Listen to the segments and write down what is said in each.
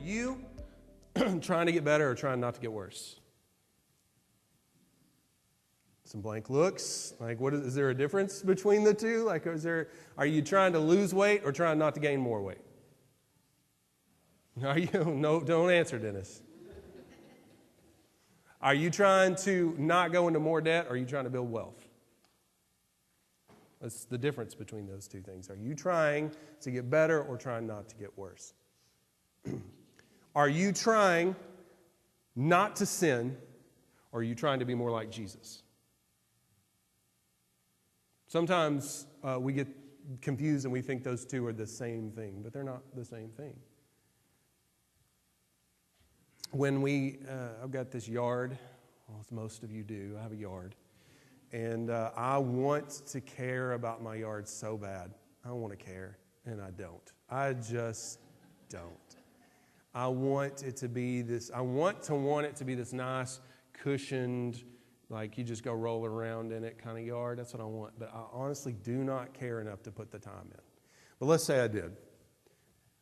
you trying to get better or trying not to get worse? Some blank looks. Like, is there a difference between the two? Like, are you trying to lose weight or trying not to gain more weight? Are you? No, don't answer, Dennis. Are you trying to not go into more debt or are you trying to build wealth? That's the difference between those two things. Are you trying to get better or trying not to get worse? Are you trying not to sin or are you trying to be more like Jesus? Sometimes we get confused and we think those two are the same thing, but they're not the same thing. When I've got this yard, well, as most of you do, I have a yard, and I want to care about my yard so bad. I want to care, and I don't. I just don't. I want it to be this nice, cushioned, like you just go roll around in it kind of yard. That's what I want. But I honestly do not care enough to put the time in. But let's say I did.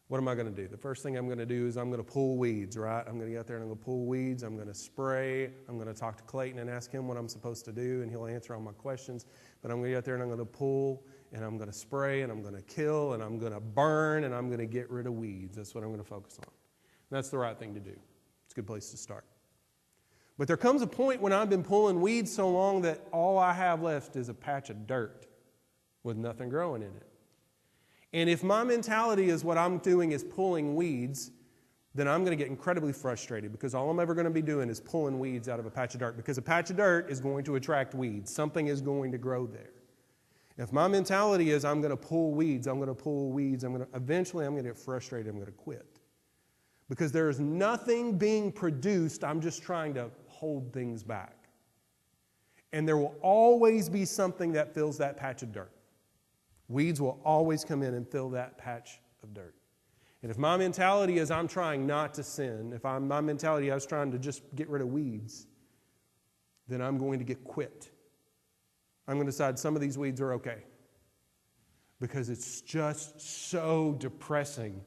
What am I going to do? The first thing I'm going to do is I'm going to pull weeds, right? I'm going to get out there and I'm going to pull weeds. I'm going to spray. I'm going to talk to Clayton and ask him what I'm supposed to do, and he'll answer all my questions. But I'm going to get out there and I'm going to pull, and I'm going to spray, and I'm going to kill, and I'm going to burn, and I'm going to get rid of weeds. That's what I'm going to focus on. And that's the right thing to do. It's a good place to start. But there comes a point when I've been pulling weeds so long that all I have left is a patch of dirt with nothing growing in it. And if my mentality is what I'm doing is pulling weeds, then I'm going to get incredibly frustrated because all I'm ever going to be doing is pulling weeds out of a patch of dirt, because a patch of dirt is going to attract weeds. Something is going to grow there. If my mentality is I'm going to pull weeds, eventually I'm going to get frustrated, I'm going to quit. Because there is nothing being produced, I'm just trying to hold things back. And there will always be something that fills that patch of dirt. Weeds will always come in and fill that patch of dirt. And if my mentality is I'm trying not to sin, if my mentality is trying to just get rid of weeds, then I'm going to get quit. I'm going to decide some of these weeds are okay. Because it's just so depressing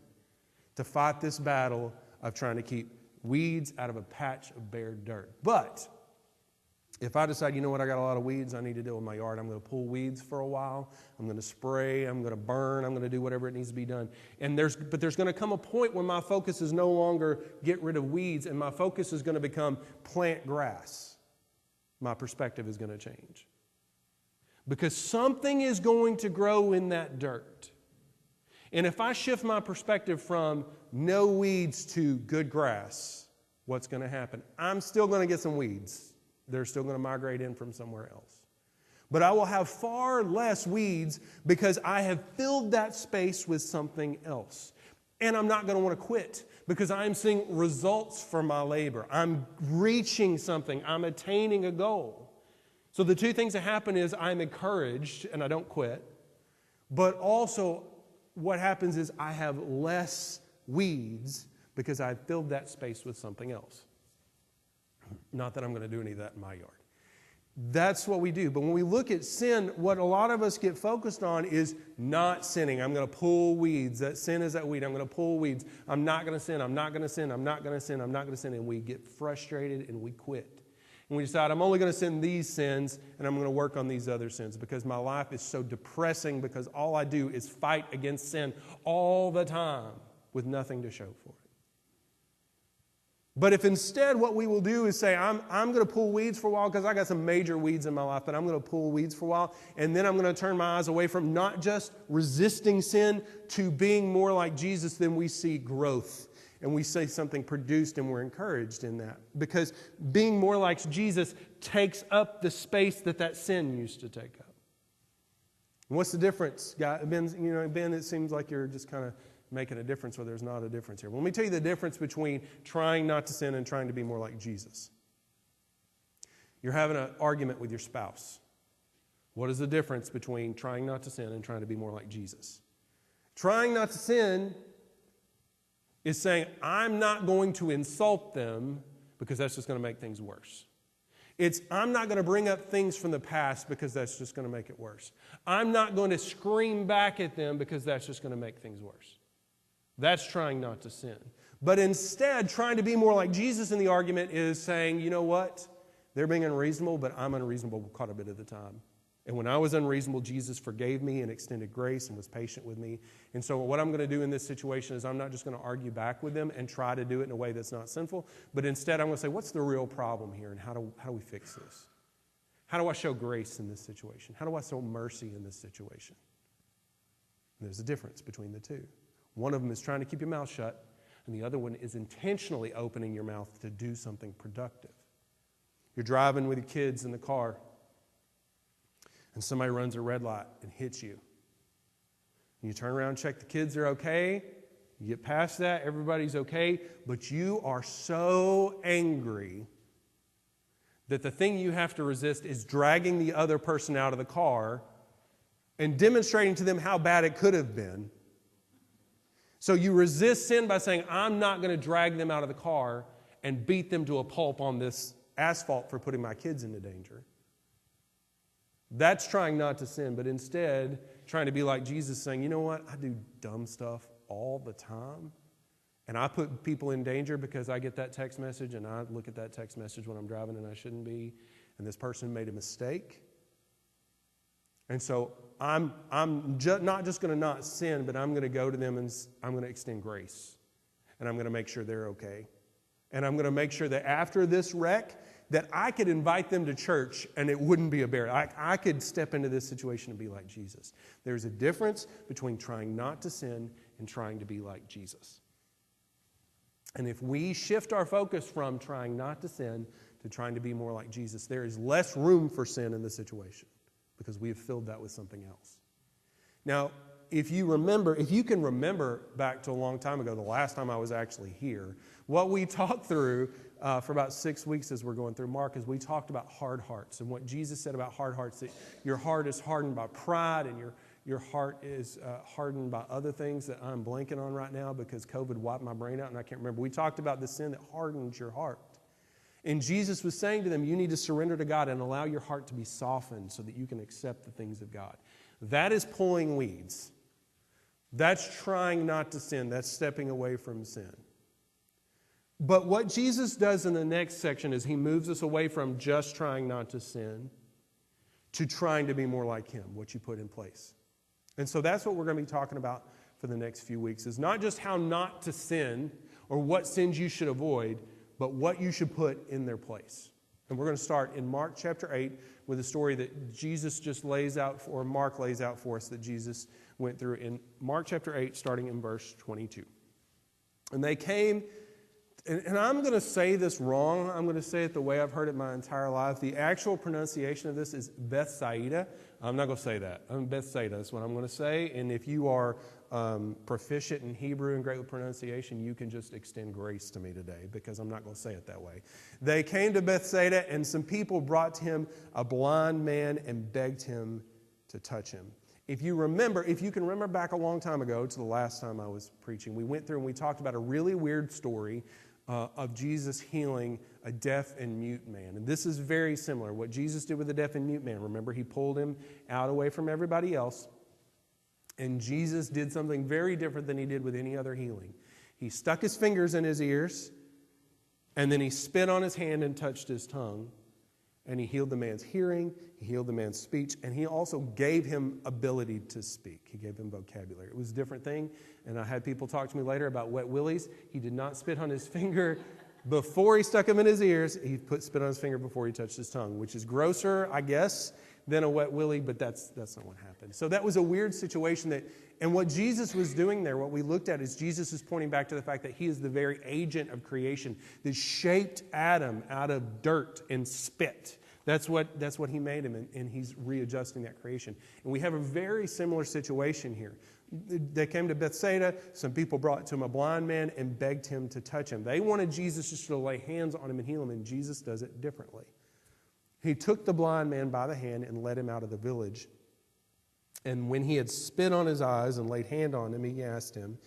to fight this battle of trying to keep weeds out of a patch of bare dirt. But if I decide, you know what, I got a lot of weeds I need to deal with in my yard, I'm going to pull weeds for a while, I'm going to spray, I'm going to burn, I'm going to do whatever it needs to be done. But there's going to come a point when my focus is no longer get rid of weeds, and my focus is going to become plant grass. My perspective is going to change. Because something is going to grow in that dirt. And if I shift my perspective from no weeds to good grass, what's going to happen? I'm still going to get some weeds. They're still going to migrate in from somewhere else. But I will have far less weeds because I have filled that space with something else. And I'm not going to want to quit because I'm seeing results from my labor. I'm reaching something. I'm attaining a goal. So the two things that happen is I'm encouraged and I don't quit. But also what happens is I have less weeds because I've filled that space with something else. Not that I'm going to do any of that in my yard. That's what we do. But when we look at sin, what a lot of us get focused on is not sinning. I'm going to pull weeds. That sin is that weed. I'm going to pull weeds. I'm not going to sin. I'm not going to sin. I'm not going to sin. I'm not going to sin. And we get frustrated and we quit. And we decide I'm only going to sin these sins and I'm going to work on these other sins because my life is so depressing because all I do is fight against sin all the time with nothing to show for it. But if instead what we will do is say, I'm going to pull weeds for a while because I got some major weeds in my life, but I'm going to pull weeds for a while, and then I'm going to turn my eyes away from not just resisting sin to being more like Jesus, then we see growth. And we see something produced and we're encouraged in that. Because being more like Jesus takes up the space that sin used to take up. And what's the difference? Ben, it seems like you're just kind of making a difference where there's not a difference here. Well, let me tell you the difference between trying not to sin and trying to be more like Jesus. You're having an argument with your spouse. What is the difference between trying not to sin and trying to be more like Jesus? Trying not to sin is saying, I'm not going to insult them because that's just going to make things worse. It's, I'm not going to bring up things from the past because that's just going to make it worse. I'm not going to scream back at them because that's just going to make things worse. That's trying not to sin. But instead, trying to be more like Jesus in the argument is saying, you know what? They're being unreasonable, but I'm unreasonable quite a bit of the time. And when I was unreasonable, Jesus forgave me and extended grace and was patient with me. And so what I'm going to do in this situation is I'm not just going to argue back with them and try to do it in a way that's not sinful, but instead I'm going to say, what's the real problem here and how do we fix this? How do I show grace in this situation? How do I show mercy in this situation? And there's a difference between the two. One of them is trying to keep your mouth shut, and the other one is intentionally opening your mouth to do something productive. You're driving with your kids in the car, and somebody runs a red light and hits you. You turn around and check the kids are okay. You get past that, everybody's okay, but you are so angry that the thing you have to resist is dragging the other person out of the car and demonstrating to them how bad it could have been. So you resist sin by saying, I'm not going to drag them out of the car and beat them to a pulp on this asphalt for putting my kids into danger. That's trying not to sin, but instead trying to be like Jesus, saying, you know what, I do dumb stuff all the time, and I put people in danger because I get that text message, and I look at that text message when I'm driving and I shouldn't be, and this person made a mistake. And so I'm not just going to not sin, but I'm going to go to them and I'm going to extend grace, and I'm going to make sure they're okay. And I'm going to make sure that after this wreck, that I could invite them to church and it wouldn't be a barrier. I could step into this situation and be like Jesus. There's a difference between trying not to sin and trying to be like Jesus. And if we shift our focus from trying not to sin to trying to be more like Jesus, there is less room for sin in the situation because we have filled that with something else. Now, if you can remember back to a long time ago, the last time I was actually here, what we talked through for about 6 weeks as we're going through Mark is we talked about hard hearts and what Jesus said about hard hearts, that your heart is hardened by pride and your heart is hardened by other things that I'm blanking on right now because COVID wiped my brain out and I can't remember. We talked about the sin that hardens your heart. And Jesus was saying to them, you need to surrender to God and allow your heart to be softened so that you can accept the things of God. That is pulling weeds. That's trying not to sin. That's stepping away from sin. But what Jesus does in the next section is he moves us away from just trying not to sin to trying to be more like him, what you put in place. And so that's what we're going to be talking about for the next few weeks, is not just how not to sin or what sins you should avoid, but what you should put in their place. And we're going to start in Mark chapter 8 with a story that Jesus just lays out, or Mark lays out for us that Jesus went through in Mark chapter 8, starting in verse 22. And they came, and I'm going to say this wrong. I'm going to say it the way I've heard it my entire life. The actual pronunciation of this is Bethsaida. I'm not going to say that. Bethsaida is what I'm going to say. And if you are proficient in Hebrew and great with pronunciation, you can just extend grace to me today because I'm not going to say it that way. They came to Bethsaida, and some people brought to him a blind man and begged him to touch him. If you can remember back a long time ago to the last time I was preaching, we went through and we talked about a really weird story of Jesus healing a deaf and mute man. And this is very similar. What Jesus did with the deaf and mute man, remember, he pulled him out away from everybody else. And Jesus did something very different than he did with any other healing. He stuck his fingers in his ears, and then he spit on his hand and touched his tongue. And he healed the man's hearing, he healed the man's speech, and he also gave him ability to speak. He gave him vocabulary. It was a different thing, and I had people talk to me later about wet willies. He did not spit on his finger before he stuck him in his ears. He put spit on his finger before he touched his tongue, which is grosser, I guess, than a wet willy, but that's not what happened. So that was a weird situation and what Jesus was doing there, what we looked at is Jesus is pointing back to the fact that he is the very agent of creation that shaped Adam out of dirt and spit. That's what he made him, and he's readjusting that creation. And we have a very similar situation here. They came to Bethsaida. Some people brought to him a blind man and begged him to touch him. They wanted Jesus just to lay hands on him and heal him, and Jesus does it differently. He took the blind man by the hand and led him out of the village. And when he had spit on his eyes and laid hand on him, he asked him,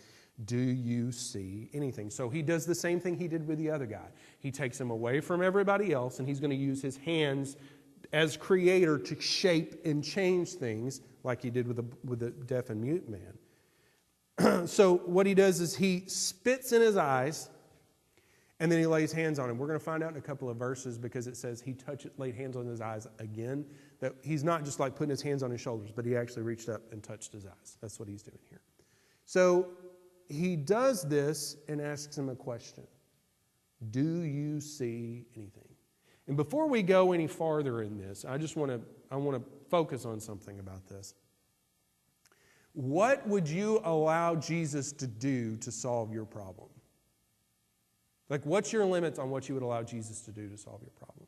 do you see anything? So he does the same thing he did with the other guy. He takes him away from everybody else, and he's going to use his hands as creator to shape and change things like he did with the deaf and mute man. So what he does is he spits in his eyes, and then he lays hands on him. We're going to find out in a couple of verses, because it says he laid hands on his eyes again, that he's not just like putting his hands on his shoulders, but he actually reached up and touched his eyes. That's what he's doing here. So he does this and asks him a question. Do you see anything? And before we go any farther in this, I want to focus on something about this. What would you allow Jesus to do to solve your problem? Like, what's your limits on what you would allow Jesus to do to solve your problem?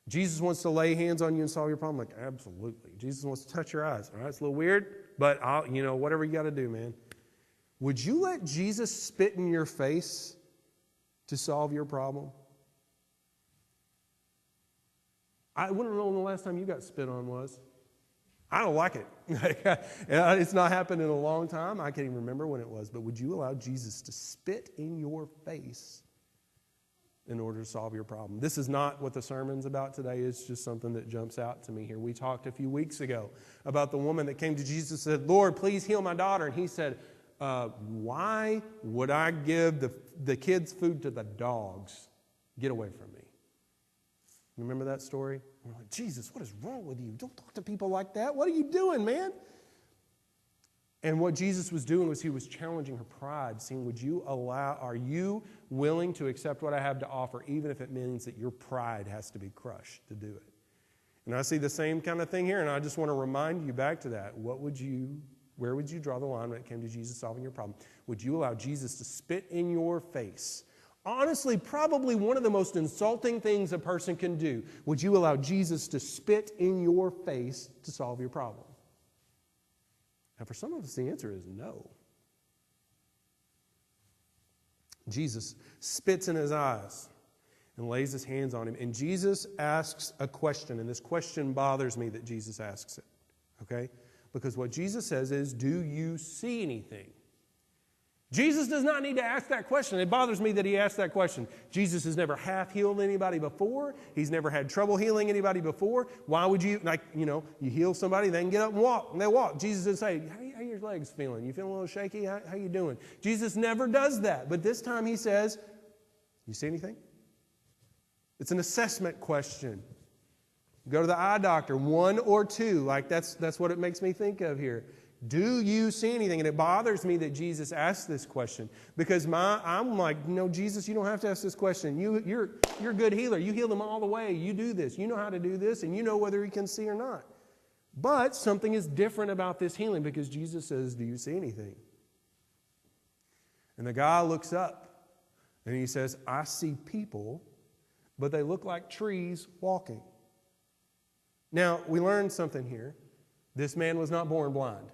Jesus wants to lay hands on you and solve your problem? Like, absolutely. Jesus wants to touch your eyes. All right, it's a little weird, but whatever you got to do, man. Would you let Jesus spit in your face to solve your problem? I wouldn't know when the last time you got spit on was. I don't like it. It's not happened in a long time. I can't even remember when it was. But would you allow Jesus to spit in your face in order to solve your problem? This is not what the sermon's about today. It's just something that jumps out to me here. We talked a few weeks ago about the woman that came to Jesus and said, Lord, please heal my daughter. And he said, why would I give the kids' food to the dogs? Get away from me. Remember that story? We're like, Jesus, what is wrong with you? Don't talk to people like that. What are you doing, man? And what Jesus was doing was he was challenging her pride, saying, are you willing to accept what I have to offer, even if it means that your pride has to be crushed to do it? And I see the same kind of thing here, and I just want to remind you back to that. Where would you draw the line when it came to Jesus solving your problem? Would you allow Jesus to spit in your face? Honestly, probably one of the most insulting things a person can do. Would you allow Jesus to spit in your face to solve your problem? And for some of us, the answer is no. Jesus spits in his eyes and lays his hands on him. And Jesus asks a question, and this question bothers me that Jesus asks it. Okay? Because what Jesus says is, do you see anything? Jesus does not need to ask that question. It bothers me that he asked that question. Jesus has never half healed anybody before. He's never had trouble healing anybody before. Why would you, you heal somebody, they can get up and walk, and they walk. Jesus doesn't say, how are your legs feeling? You feeling a little shaky? How you doing? Jesus never does that. But this time he says, you see anything? It's an assessment question. Go to the eye doctor, 1 or 2. That's what it makes me think of here. Do you see anything? And it bothers me that Jesus asked this question, because I'm like, no, Jesus, you don't have to ask this question. You're a good healer. You heal them all the way. You do this. You know how to do this, and you know whether he can see or not. But something is different about this healing, because Jesus says, do you see anything? And the guy looks up, and he says, I see people, but they look like trees walking. Now, we learned something here. This man was not born blind.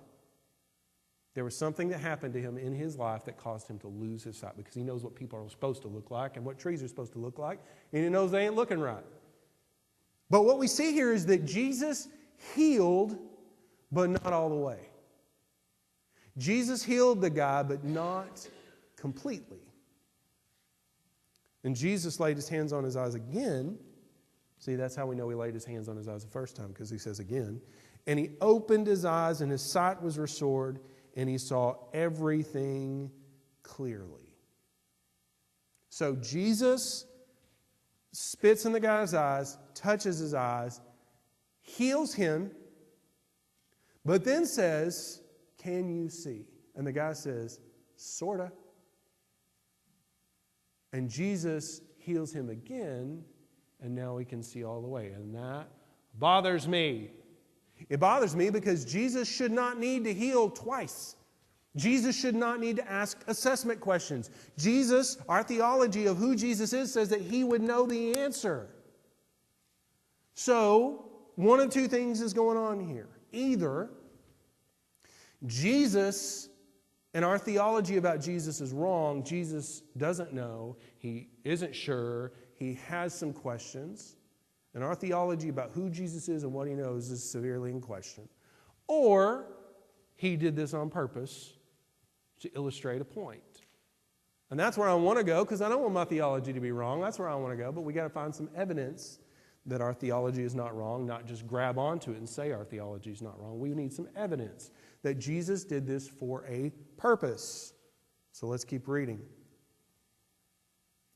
There was something that happened to him in his life that caused him to lose his sight, because he knows what people are supposed to look like and what trees are supposed to look like, and he knows they ain't looking right. But what we see here is that Jesus healed, but not all the way. Jesus healed the guy, but not completely. And Jesus laid his hands on his eyes again. See, that's how we know he laid his hands on his eyes the first time, because he says again. And he opened his eyes, and his sight was restored, and he saw everything clearly. So Jesus spits in the guy's eyes, touches his eyes, heals him, but then says, can you see? And the guy says, sorta. And Jesus heals him again, and now he can see all the way. And that bothers me. It bothers me because Jesus should not need to heal twice. Jesus should not need to ask assessment questions. Jesus, our theology of who Jesus is, says that he would know the answer. So, one of 2 things is going on here. Either Jesus and our theology about Jesus is wrong. Jesus doesn't know. He isn't sure. He has some questions. And our theology about who Jesus is and what he knows is severely in question. Or he did this on purpose to illustrate a point. And that's where I want to go, because I don't want my theology to be wrong. That's where I want to go. But we got to find some evidence that our theology is not wrong, not just grab onto it and say our theology is not wrong. We need some evidence that Jesus did this for a purpose. So let's keep reading.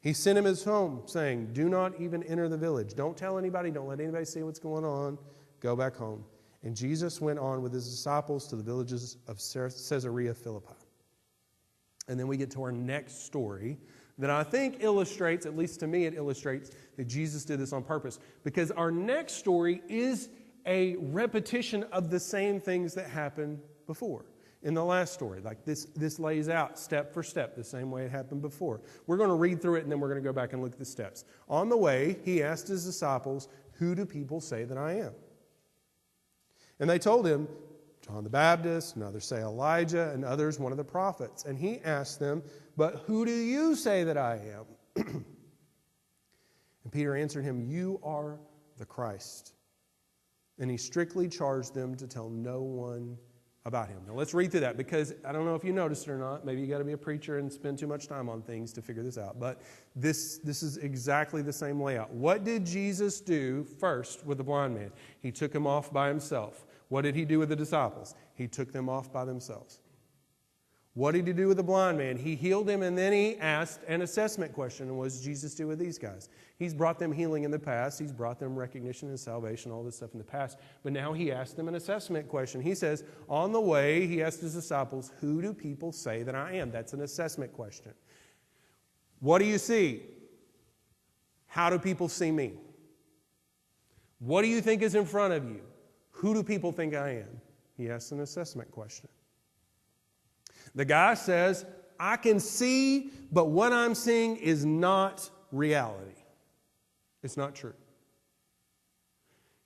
He sent him his home, saying, "Do not even enter the village. Don't tell anybody. Don't let anybody see what's going on. Go back home." And Jesus went on with his disciples to the villages of Caesarea Philippi. And then we get to our next story that I think illustrates, at least to me it illustrates, that Jesus did this on purpose. Because our next story is a repetition of the same things that happened before. In the last story, like this lays out step for step the same way it happened before. We're going to read through it and then we're going to go back and look at the steps. On the way, he asked his disciples, "Who do people say that I am?" And they told him, "John the Baptist, and others say Elijah, and others one of the prophets." And he asked them, "But who do you say that I am?" And Peter answered him, "You are the Christ." And he strictly charged them to tell no one about him. Now let's read through that, because I don't know if you noticed it or not. Maybe you got to be a preacher and spend too much time on things to figure this out. But this is exactly the same layout. What did Jesus do first with the blind man? He took him off by himself. What did he do with the disciples? He took them off by themselves. What did he do with the blind man? He healed him, and then he asked an assessment question. What does Jesus do with these guys? He's brought them healing in the past. He's brought them recognition and salvation, all this stuff in the past. But now he asked them an assessment question. He says, on the way, he asked his disciples, "Who do people say that I am?" That's an assessment question. What do you see? How do people see me? What do you think is in front of you? Who do people think I am? He asked an assessment question. The guy says, "I can see, but what I'm seeing is not reality. It's not true."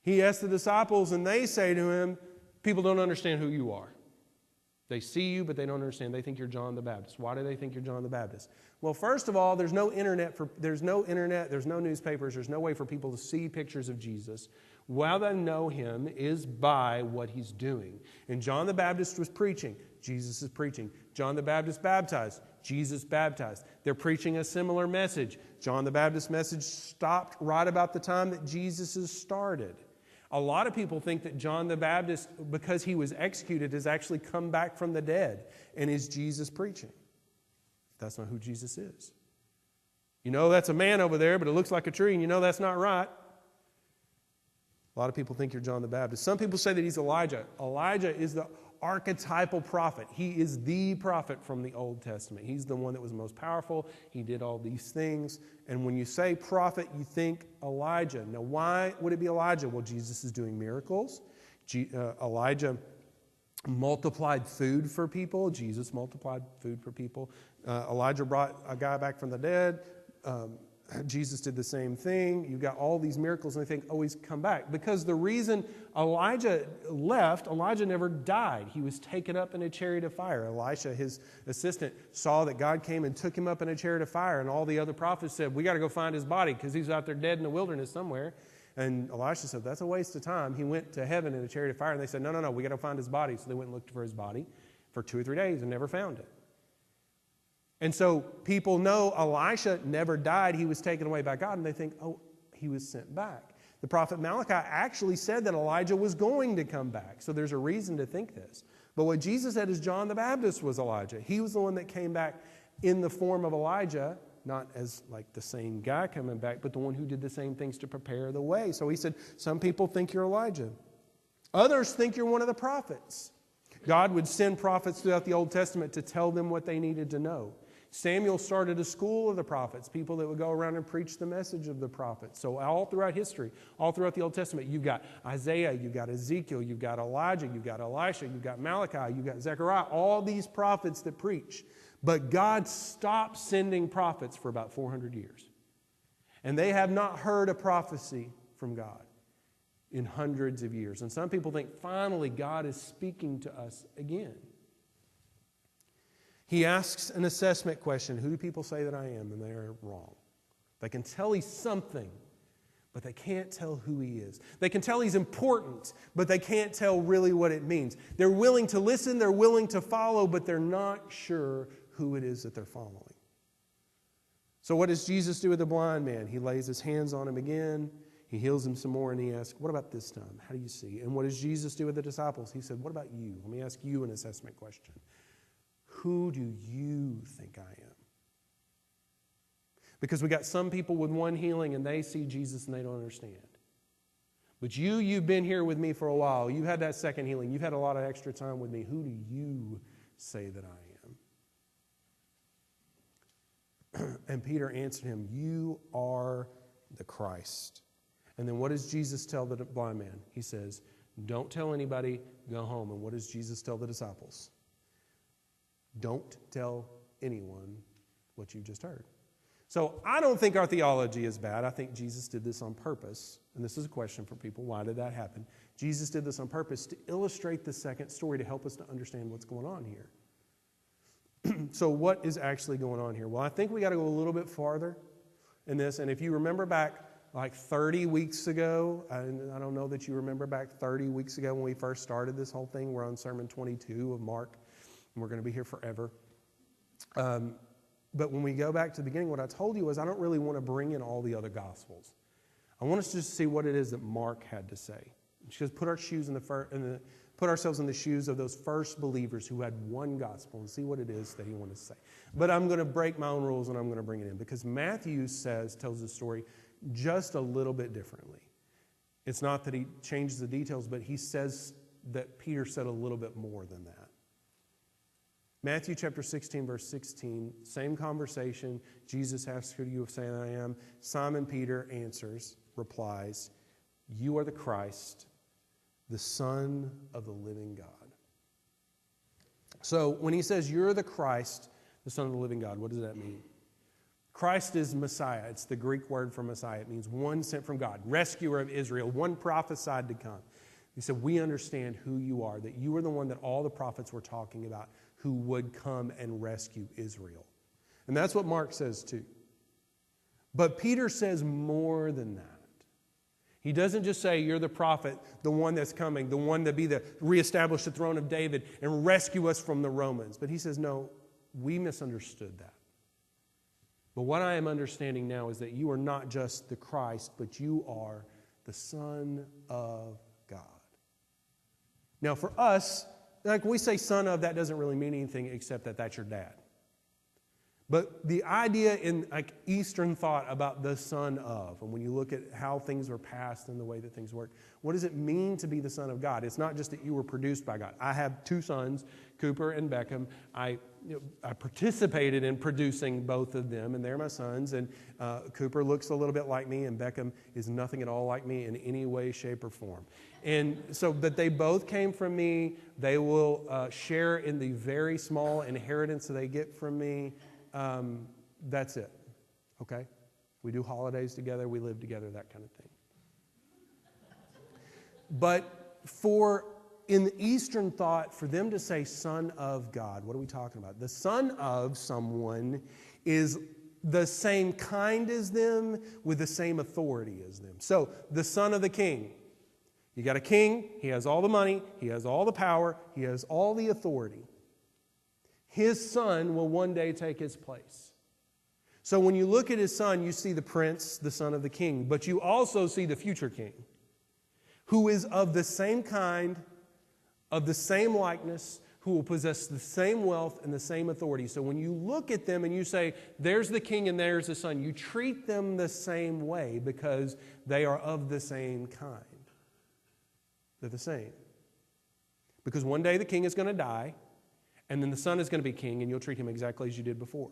He asks the disciples, and they say to him, "People don't understand who you are. They see you, but they don't understand. They think you're John the Baptist." Why do they think you're John the Baptist? Well, first of all, there's no internet, there's no newspapers, there's no way for people to see pictures of Jesus. How they know him is by what he's doing. And John the Baptist was preaching. Jesus is preaching. John the Baptist baptized. Jesus baptized. They're preaching a similar message. John the Baptist's message stopped right about the time that Jesus' started. A lot of people think that John the Baptist, because he was executed, has actually come back from the dead and is Jesus preaching. That's not who Jesus is. You know that's a man over there, but it looks like a tree, and you know that's not right. A lot of people think you're John the Baptist. Some people say that he's Elijah. Elijah is the archetypal prophet. He is the prophet from the Old Testament. He's the one that was most powerful. He did all these things. And when you say prophet, you think Elijah. Now, why would it be Elijah? Well, Jesus is doing miracles. Elijah multiplied food for people. Jesus multiplied food for people. Elijah brought a guy back from the dead. Jesus did the same thing. You've got all these miracles, and they think, "Oh, he's come back." Because the reason Elijah left, Elijah never died. He was taken up in a chariot of fire. Elisha, his assistant, saw that God came and took him up in a chariot of fire, and all the other prophets said, "We got to go find his body because he's out there dead in the wilderness somewhere." And Elisha said, "That's a waste of time." He went to heaven in a chariot of fire, and they said, No, we got to find his body. So they went and looked for his body for 2 or 3 days and never found it. And so people know Elisha never died. He was taken away by God, and they think, "Oh, he was sent back." The prophet Malachi actually said that Elijah was going to come back. So there's a reason to think this. But what Jesus said is John the Baptist was Elijah. He was the one that came back in the form of Elijah, not as like the same guy coming back, but the one who did the same things to prepare the way. So he said, some people think you're Elijah. Others think you're one of the prophets. God would send prophets throughout the Old Testament to tell them what they needed to know. Samuel started a school of the prophets, people that would go around and preach the message of the prophets. So all throughout history, all throughout the Old Testament, you've got Isaiah, you've got Ezekiel, you've got Elijah, you've got Elisha, you've got Malachi, you've got Zechariah, all these prophets that preach. But God stopped sending prophets for about 400 years. And they have not heard a prophecy from God in hundreds of years. And some people think, finally, God is speaking to us again. He asks an assessment question. Who do people say that I am? And they're wrong. They can tell he's something, but they can't tell who he is. They can tell he's important, but they can't tell really what it means. They're willing to listen, they're willing to follow, but they're not sure who it is that they're following. So what does Jesus do with the blind man? He lays his hands on him again. He heals him some more, and he asks, what about this time? How do you see? And what does Jesus do with the disciples? He said, what about you? Let me ask you an assessment question. Who do you think I am? Because we got some people with one healing, and they see Jesus, and they don't understand. But you've been here with me for a while. You had that second healing. You've had a lot of extra time with me. Who do you say that I am? And Peter answered him, you are the Christ. And then what does Jesus tell the blind man? He says, don't tell anybody, go home. And what does Jesus tell the disciples? Don't tell anyone what you just heard. So I don't think our theology is bad. I think Jesus did this on purpose. And this is a question for people. Why did that happen? Jesus did this on purpose to illustrate the second story to help us to understand what's going on here. So what is actually going on here? Well, I think we got to go a little bit farther in this. And if you remember back like 30 weeks ago, and I don't know that you remember back 30 weeks ago when we first started this whole thing. We're on Sermon 22 of Mark, and we're going to be here forever. But when we go back to the beginning, what I told you was I don't really want to bring in all the other Gospels. I want us to just see what it is that Mark had to say. Just put put ourselves in the shoes of those first believers who had one gospel and see what it is that he wanted to say. But I'm going to break my own rules and I'm going to bring it in because Matthew tells the story just a little bit differently. It's not that he changes the details, but he says that Peter said a little bit more than that. Matthew chapter 16, verse 16, same conversation. Jesus asks, who do you say I am? Simon Peter replies, you are the Christ, the Son of the living God. So when he says you're the Christ, the Son of the living God, what does that mean? Christ is Messiah. It's the Greek word for Messiah. It means one sent from God, rescuer of Israel, one prophesied to come. He said, we understand who you are, that you are the one that all the prophets were talking about who would come and rescue Israel. And that's what Mark says too. But Peter says more than that. He doesn't just say, you're the prophet, the one that's coming, the one that reestablish the throne of David and rescue us from the Romans. But he says, no, we misunderstood that. But what I am understanding now is that you are not just the Christ, but you are the Son of God. Now for us, like we say son of, that doesn't really mean anything except that that's your dad. But the idea in like Eastern thought about the son of, and when you look at how things are passed and the way that things work, what does it mean to be the son of God? It's not just that you were produced by God. I have two sons, Cooper and Beckham. I participated in producing both of them, and they're my sons. And Cooper looks a little bit like me, and Beckham is nothing at all like me in any way, shape, or form. And so that they both came from me. They will share in the very small inheritance that they get from me. That's it. Okay? We do holidays together. We live together, that kind of thing. But in the Eastern thought, for them to say son of God, what are we talking about? The son of someone is the same kind as them with the same authority as them. So the son of the king. You got a king. He has all the money. He has all the power. He has all the authority. His son will one day take his place. So when you look at his son, you see the prince, the son of the king, but you also see the future king, who is of the same kind, of the same likeness, who will possess the same wealth and the same authority. So when you look at them and you say, there's the king and there's the son, you treat them the same way because they are of the same kind. They're the same. Because one day the king is going to die, and then the son is going to be king, and you'll treat him exactly as you did before.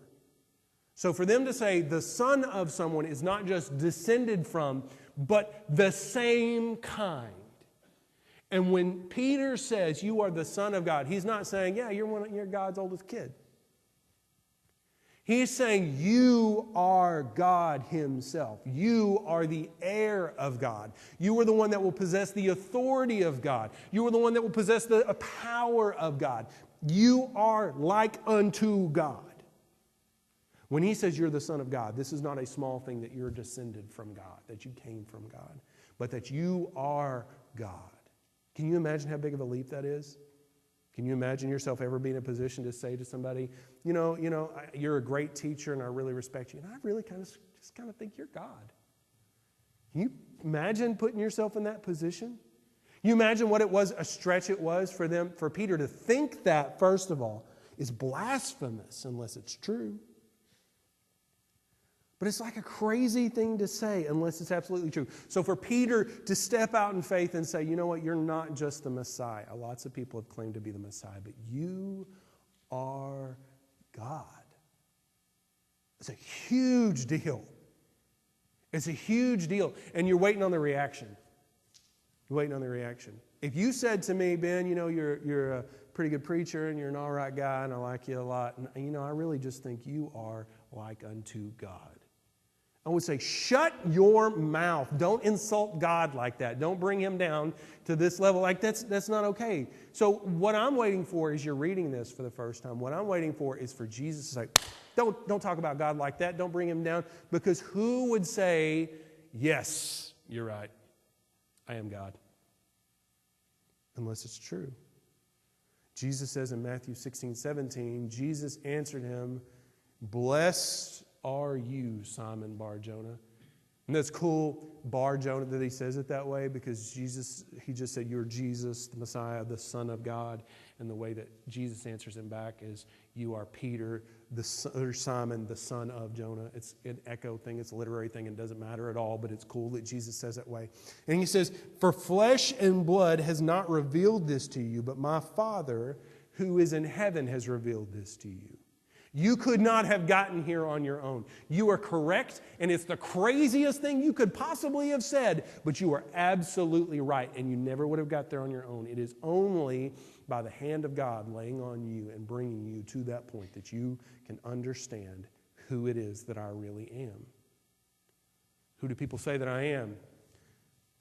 So for them to say the son of someone is not just descended from, but the same kind. And when Peter says you are the son of God, he's not saying, yeah, you're God's oldest kid. He's saying you are God himself. You are the heir of God. You are the one that will possess the authority of God. You are the one that will possess the power of God. You are like unto God. When he says you're the son of God, this is not a small thing that you're descended from God, that you came from God, but that you are God. Can you imagine how big of a leap that is? Can you imagine yourself ever being in a position to say to somebody, you're a great teacher and I really respect you, and I really just kind of think you're God. Can you imagine putting yourself in that position? You imagine what it was, a stretch it was for Peter to think that, first of all, is blasphemous unless it's true. But it's like a crazy thing to say unless it's absolutely true. So for Peter to step out in faith and say, you know what, you're not just the Messiah. Lots of people have claimed to be the Messiah, but you are God. It's a huge deal. It's a huge deal. And you're waiting on the reaction. You're waiting on the reaction. If you said to me, Ben, you know, you're a pretty good preacher and you're an all right guy and I like you a lot, and you know, I really just think you are like unto God, I would say, shut your mouth. Don't insult God like that. Don't bring him down to this level. Like, that's not okay. So what I'm waiting for is, you're reading this for the first time, what I'm waiting for is for Jesus to say, don't talk about God like that. Don't bring him down. Because who would say, yes, you're right, I am God? Unless it's true. Jesus says in Matthew 16:17, Jesus answered him, blessed are you, Simon Bar-Jonah. And that's cool, Bar-Jonah, that he says it that way, because he just said, you're Jesus, the Messiah, the Son of God. And the way that Jesus answers him back is, you are Peter, or Simon, the son of Jonah. It's an echo thing, it's a literary thing, it doesn't matter at all, but it's cool that Jesus says that way. And he says, for flesh and blood has not revealed this to you, but my Father who is in heaven has revealed this to you. You could not have gotten here on your own. You are correct, and it's the craziest thing you could possibly have said, but you are absolutely right, and you never would have got there on your own. It is only by the hand of God laying on you and bringing you to that point that you can understand who it is that I really am. Who do people say that I am?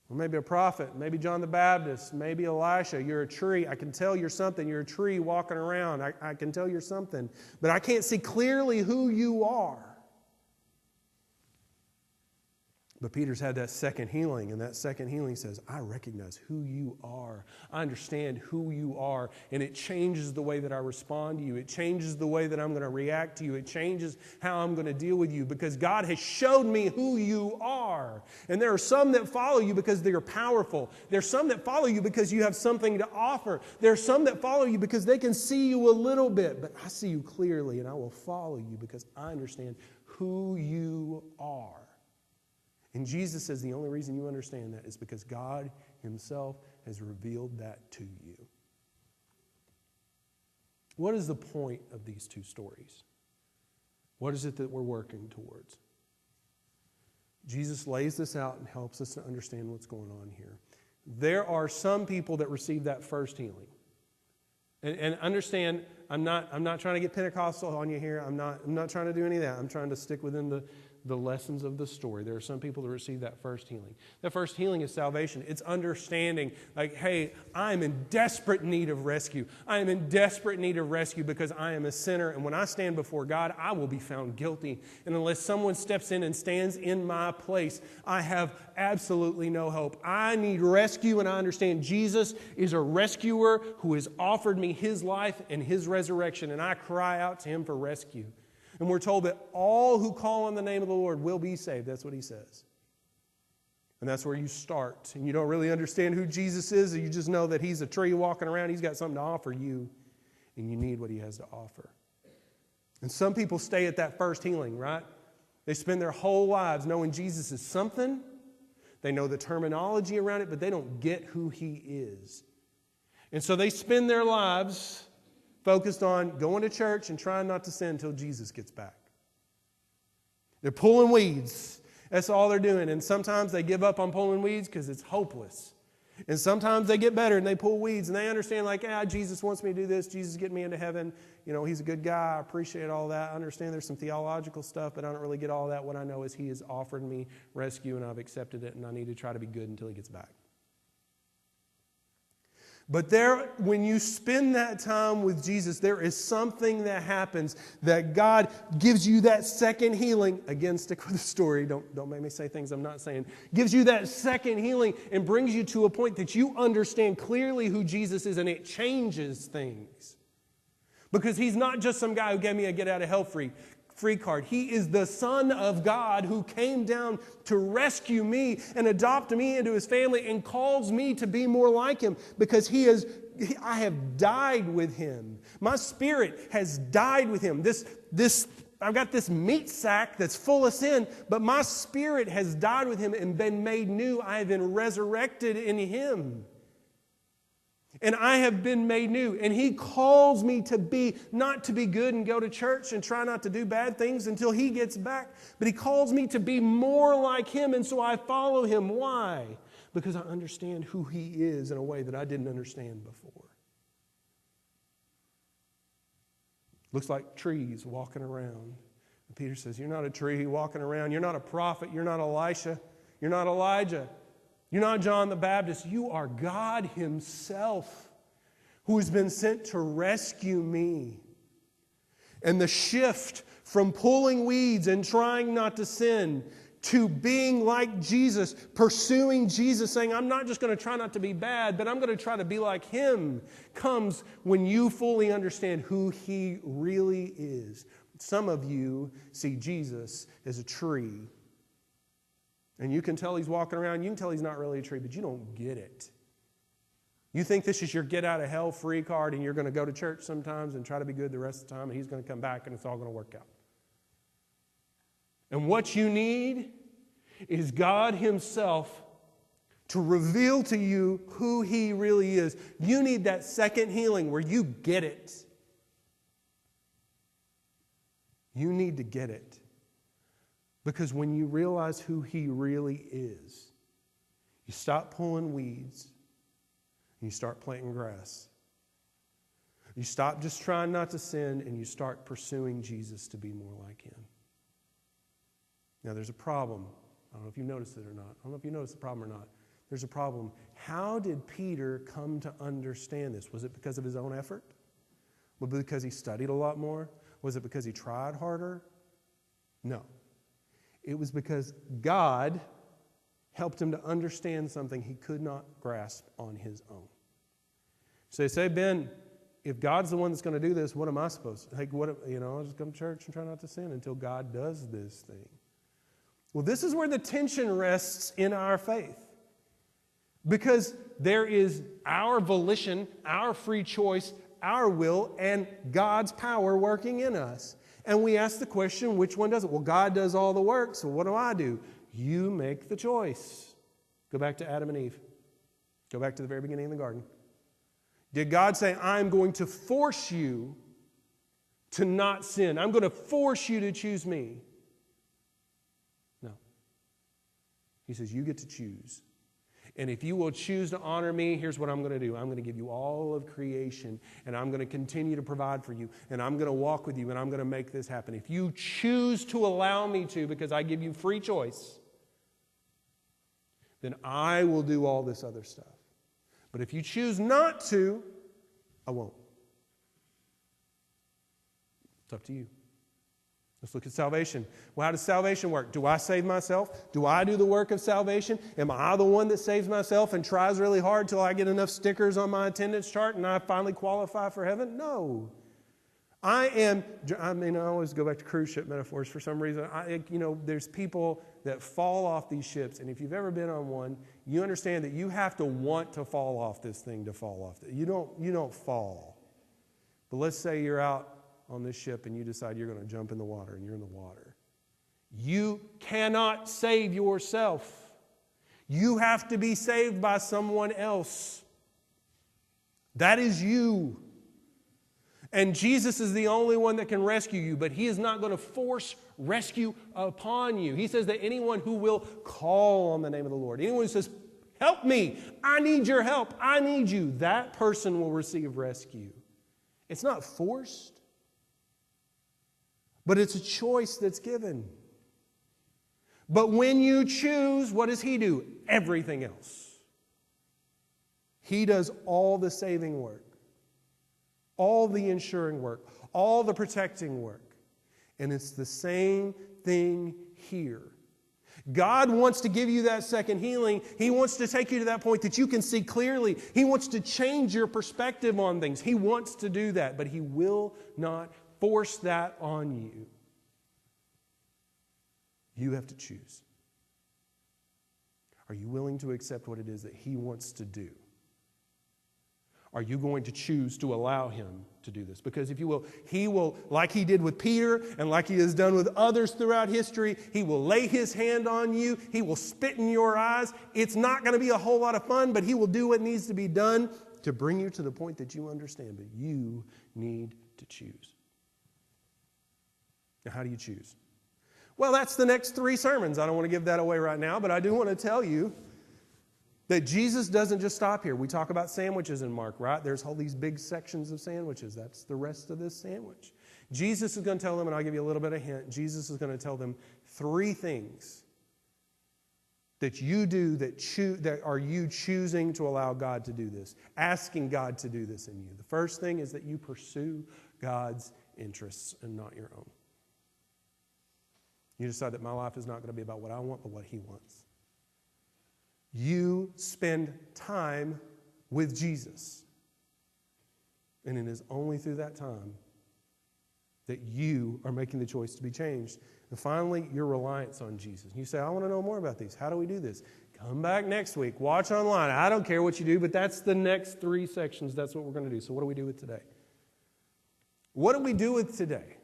Well, maybe a prophet, maybe John the Baptist, maybe Elisha. You're a tree. I can tell you're something. You're a tree walking around. I can tell you're something. But I can't see clearly who you are. But Peter's had that second healing, and that second healing says, I recognize who you are. I understand who you are, and it changes the way that I respond to you. It changes the way that I'm going to react to you. It changes how I'm going to deal with you, because God has showed me who you are. And there are some that follow you because they're powerful. There's some that follow you because you have something to offer. There are some that follow you because they can see you a little bit, but I see you clearly, and I will follow you because I understand who you are. And Jesus says the only reason you understand that is because God himself has revealed that to you. What is the point of these two stories? What is it that we're working towards? Jesus lays this out and helps us to understand what's going on here. There are some people that receive that first healing. And understand, I'm not trying to get Pentecostal on you here. I'm not trying to do any of that. I'm trying to stick within the lessons of the story. There are some people that receive that first healing. That first healing is salvation. It's understanding, like, hey, I'm in desperate need of rescue. I am in desperate need of rescue because I am a sinner, and when I stand before God, I will be found guilty. And unless someone steps in and stands in my place, I have absolutely no hope. I need rescue, and I understand Jesus is a rescuer who has offered me his life and his resurrection, and I cry out to him for rescue. And we're told that all who call on the name of the Lord will be saved. That's what he says. And that's where you start. And you don't really understand who Jesus is. You just know that he's a tree walking around. He's got something to offer you. And you need what he has to offer. And some people stay at that first healing, right? They spend their whole lives knowing Jesus is something. They know the terminology around it, but they don't get who he is. And so they spend their lives focused on going to church and trying not to sin until Jesus gets back. They're pulling weeds. That's all they're doing. And sometimes they give up on pulling weeds because it's hopeless. And sometimes they get better and they pull weeds and they understand, like, Jesus wants me to do this. Jesus is getting me into heaven. You know, he's a good guy. I appreciate all that. I understand there's some theological stuff, but I don't really get all that. What I know is he has offered me rescue and I've accepted it, and I need to try to be good until he gets back. But when you spend that time with Jesus, there is something that happens that God gives you that second healing. Again, stick with the story. Don't make me say things I'm not saying. Gives you that second healing and brings you to a point that you understand clearly who Jesus is, and it changes things. Because he's not just some guy who gave me a get out of hell free card. He is the Son of God who came down to rescue me and adopt me into His family and calls me to be more like Him because I have died with Him. My spirit has died with Him. I've got this meat sack that's full of sin, but my spirit has died with Him and been made new. I have been resurrected in Him. And I have been made new. And He calls me not to be good and go to church and try not to do bad things until He gets back. But He calls me to be more like Him, and so I follow Him. Why? Because I understand who He is in a way that I didn't understand before. Looks like trees walking around. And Peter says, you're not a tree walking around. You're not a prophet. You're not Elisha. You're not Elijah. You're not John the Baptist. You are God Himself who has been sent to rescue me. And the shift from pulling weeds and trying not to sin to being like Jesus, pursuing Jesus, saying, I'm not just going to try not to be bad, but I'm going to try to be like Him, comes when you fully understand who He really is. Some of you see Jesus as a tree. And you can tell He's walking around. You can tell He's not really a tree, but you don't get it. You think this is your get out of hell free card and you're going to go to church sometimes and try to be good the rest of the time and He's going to come back and it's all going to work out. And what you need is God Himself to reveal to you who He really is. You need that second healing where you get it. You need to get it. Because when you realize who He really is, you stop pulling weeds and you start planting grass. You stop just trying not to sin and you start pursuing Jesus to be more like Him. Now there's a problem. I don't know if you noticed it or not. I don't know if you noticed the problem or not. There's a problem. How did Peter come to understand this? Was it because of his own effort? Was it because he studied a lot more? Was it because he tried harder? No. It was because God helped him to understand something he could not grasp on his own. So they say, Ben, if God's the one that's going to do this, what am I supposed to? I'll just come to church and try not to sin until God does this thing. Well, this is where the tension rests in our faith. Because there is our volition, our free choice, our will, and God's power working in us. And we ask the question, which one does it? Well, God does all the work, so what do? You make the choice. Go back to Adam and Eve. Go back to the very beginning of the garden. Did God say, I'm going to force you to not sin? I'm going to force you to choose me? No. He says, you get to choose. And if you will choose to honor me, here's what I'm going to do. I'm going to give you all of creation, and I'm going to continue to provide for you, and I'm going to walk with you, and I'm going to make this happen. If you choose to allow me to, because I give you free choice, then I will do all this other stuff. But if you choose not to, I won't. It's up to you. Let's look at salvation. Well, how does salvation work? Do I save myself? Do I do the work of salvation? Am I the one that saves myself and tries really hard till I get enough stickers on my attendance chart and I finally qualify for heaven? No. I always go back to cruise ship metaphors for some reason. There's people that fall off these ships, and if you've ever been on one, you understand that you have to want to fall off this thing to fall off. You don't fall. But let's say you're out on this ship and you decide you're going to jump in the water and you're in the water. You cannot save yourself. You have to be saved by someone else. That is you. And Jesus is the only one that can rescue you, but He is not going to force rescue upon you. He says that anyone who will call on the name of the Lord, anyone who says, help me, I need your help, I need you, that person will receive rescue. It's not forced. But it's a choice that's given. But when you choose, what does He do? Everything else. He does all the saving work, all the ensuring work, all the protecting work. And it's the same thing here. God wants to give you that second healing. He wants to take you to that point that you can see clearly. He wants to change your perspective on things. He wants to do that, but He will not force that on you. You have to choose. Are you willing to accept what it is that He wants to do? Are you going to choose to allow Him to do this? Because if you will, He will, like He did with Peter and like He has done with others throughout history, He will lay His hand on you. He will spit in your eyes. It's not going to be a whole lot of fun, but He will do what needs to be done to bring you to the point that you understand. But you need to choose. Now, how do you choose? Well, that's the next 3 sermons. I don't want to give that away right now, but I do want to tell you that Jesus doesn't just stop here. We talk about sandwiches in Mark, right? There's all these big sections of sandwiches. That's the rest of this sandwich. Jesus is going to tell them, and I'll give you a little bit of hint, Jesus is going to tell them 3 things that you do that are you choosing to allow God to do this, asking God to do this in you. The first thing is that you pursue God's interests and not your own. You decide that my life is not going to be about what I want, but what He wants. You spend time with Jesus. And it is only through that time that you are making the choice to be changed. And finally, your reliance on Jesus. You say, I want to know more about these. How do we do this? Come back next week. Watch online. I don't care what you do, but that's the next 3 sections. That's what we're going to do. So what do we do with today? What do we do with today?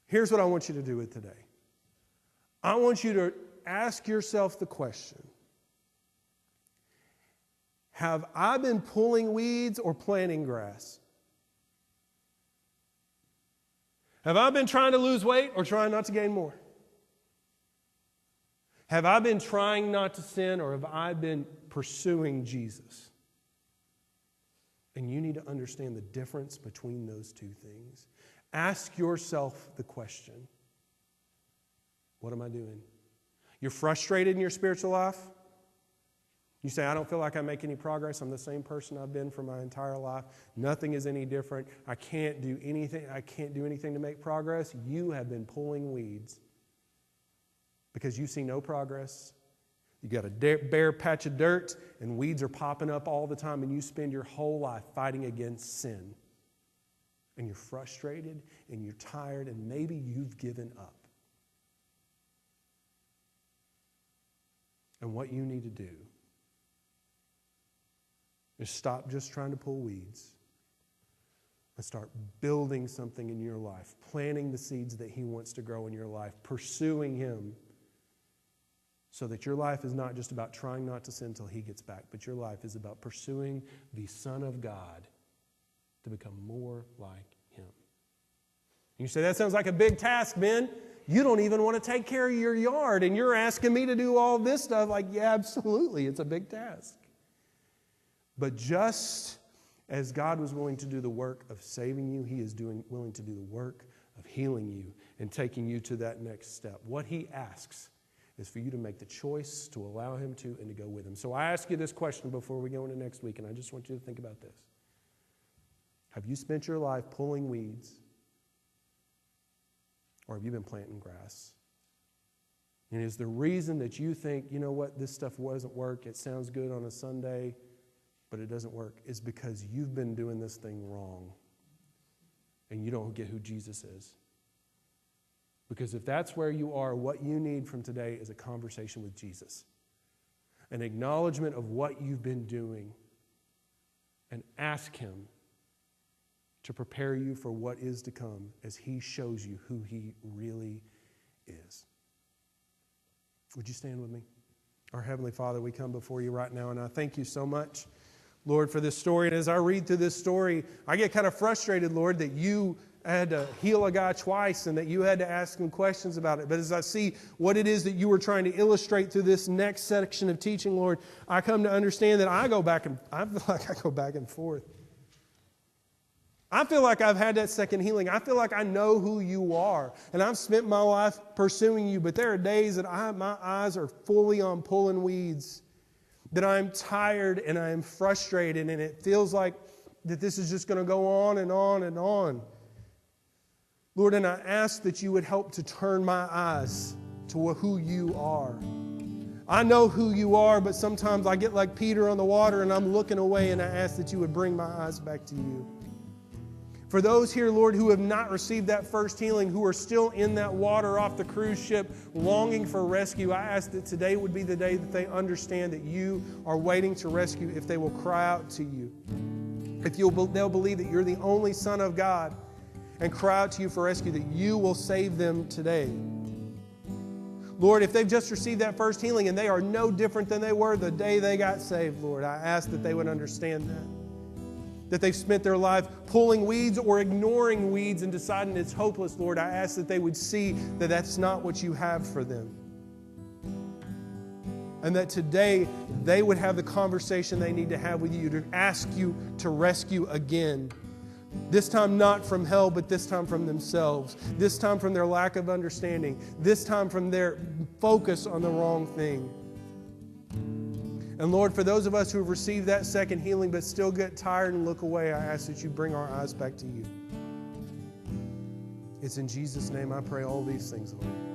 Here's what I want you to do with today. I want you to ask yourself the question, have I been pulling weeds or planting grass? Have I been trying to lose weight or trying not to gain more? Have I been trying not to sin or have I been pursuing Jesus? And you need to understand the difference between those 2 things. Ask yourself the question, what am I doing? You're frustrated in your spiritual life? You say, I don't feel like I make any progress. I'm the same person I've been for my entire life. Nothing is any different. I can't do anything to make progress. You have been pulling weeds because you see no progress. You got a bare patch of dirt and weeds are popping up all the time, and you spend your whole life fighting against sin. And you're frustrated and you're tired and maybe you've given up. And what you need to do is stop just trying to pull weeds and start building something in your life, planting the seeds that He wants to grow in your life, pursuing Him so that your life is not just about trying not to sin until He gets back, but your life is about pursuing the Son of God to become more like Him. And you say, that sounds like a big task, Ben. You don't even want to take care of your yard, and you're asking me to do all this stuff. Like, yeah, absolutely, it's a big task. But just as God was willing to do the work of saving you, He is willing to do the work of healing you and taking you to that next step. What He asks is for you to make the choice to allow Him to and to go with Him. So I ask you this question before we go into next week, and I just want you to think about this. Have you spent your life pulling weeds? Or have you been planting grass? And is the reason that you think, you know what, this stuff doesn't work, it sounds good on a Sunday, but it doesn't work, is because you've been doing this thing wrong and you don't get who Jesus is. Because if that's where you are, what you need from today is a conversation with Jesus. An acknowledgement of what you've been doing, and ask Him to prepare you for what is to come as He shows you who He really is. Would you stand with me? Our Heavenly Father, we come before you right now, and I thank you so much, Lord, for this story. And as I read through this story, I get kind of frustrated, Lord, that you had to heal a guy twice and that you had to ask him questions about it. But as I see what it is that you were trying to illustrate through this next section of teaching, Lord, I come to understand that I feel like I go back and forth. I feel like I've had that second healing. I feel like I know who you are. And I've spent my life pursuing you. But there are days that my eyes are fully on pulling weeds. That I'm tired and I am frustrated. And it feels like that this is just going to go on and on and on. Lord, and I ask that you would help to turn my eyes to who you are. I know who you are, but sometimes I get like Peter on the water and I'm looking away, and I ask that you would bring my eyes back to you. For those here, Lord, who have not received that first healing, who are still in that water off the cruise ship, longing for rescue, I ask that today would be the day that they understand that you are waiting to rescue if they will cry out to you. If they'll believe that you're the only Son of God and cry out to you for rescue, that you will save them today. Lord, if they've just received that first healing and they are no different than they were the day they got saved, Lord, I ask that they would understand that they've spent their life pulling weeds or ignoring weeds and deciding it's hopeless, Lord. I ask that they would see that that's not what you have for them. And that today they would have the conversation they need to have with you to ask you to rescue again. This time not from hell, but this time from themselves. This time from their lack of understanding. This time from their focus on the wrong thing. And Lord, for those of us who have received that second healing but still get tired and look away, I ask that you bring our eyes back to you. It's in Jesus' name I pray all these things, Lord.